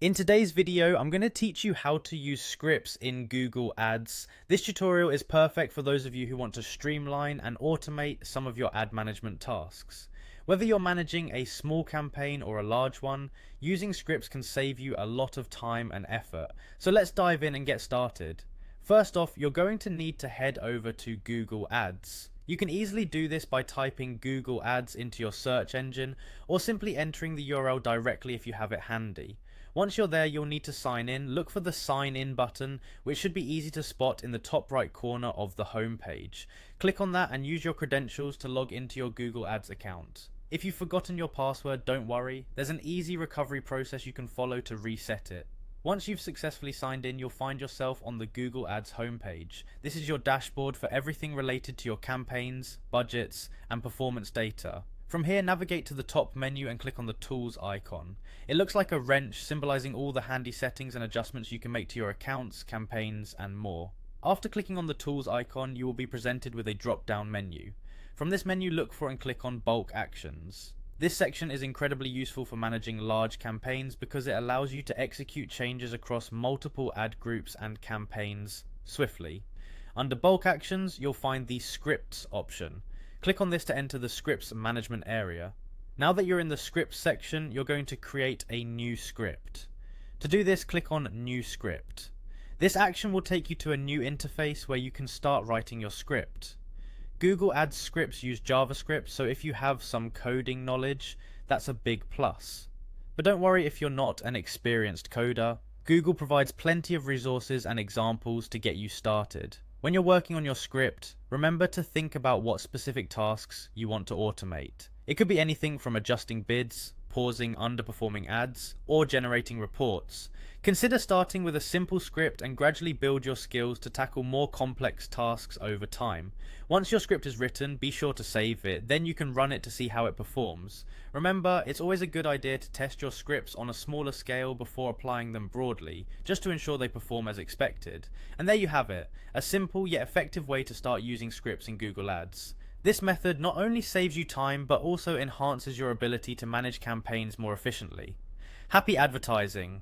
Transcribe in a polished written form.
In today's video, I'm going to teach you how to use scripts in Google Ads. This tutorial is perfect for those of you who want to streamline and automate some of your ad management tasks. Whether you're managing a small campaign or a large one, using scripts can save you a lot of time and effort. So let's dive in and get started. First off, you're going to need to head over to Google Ads. You can easily do this by typing Google Ads into your search engine or simply entering the URL directly if you have it handy. Once you're there, you'll need to sign in. Look for the sign in button, which should be easy to spot in the top right corner of the home page. Click on that and use your credentials to log into your Google Ads account. If you've forgotten your password, don't worry. There's an easy recovery process you can follow to reset it. Once you've successfully signed in, you'll find yourself on the Google Ads homepage. This is your dashboard for everything related to your campaigns, budgets, and performance data. From here, navigate to the top menu and click on the Tools icon. It looks like a wrench, symbolizing all the handy settings and adjustments you can make to your accounts, campaigns, and more. After clicking on the Tools icon, you will be presented with a drop-down menu. From this menu, look for and click on Bulk Actions. This section is incredibly useful for managing large campaigns because it allows you to execute changes across multiple ad groups and campaigns swiftly. Under Bulk Actions, you'll find the Scripts option. Click on this to enter the Scripts management area. Now that you're in the Scripts section, you're going to create a new script. To do this, click on New Script. This action will take you to a new interface where you can start writing your script. Google Ads scripts use JavaScript, so if you have some coding knowledge, that's a big plus. But don't worry if you're not an experienced coder. Google provides plenty of resources and examples to get you started. When you're working on your script, remember to think about what specific tasks you want to automate. It could be anything from adjusting bids, pausing underperforming ads, or generating reports. Consider starting with a simple script and gradually build your skills to tackle more complex tasks over time. Once your script is written, be sure to save it, then you can run it to see how it performs. Remember, it's always a good idea to test your scripts on a smaller scale before applying them broadly, just to ensure they perform as expected. And there you have it, a simple yet effective way to start using scripts in Google Ads. This method not only saves you time, but also enhances your ability to manage campaigns more efficiently. Happy advertising!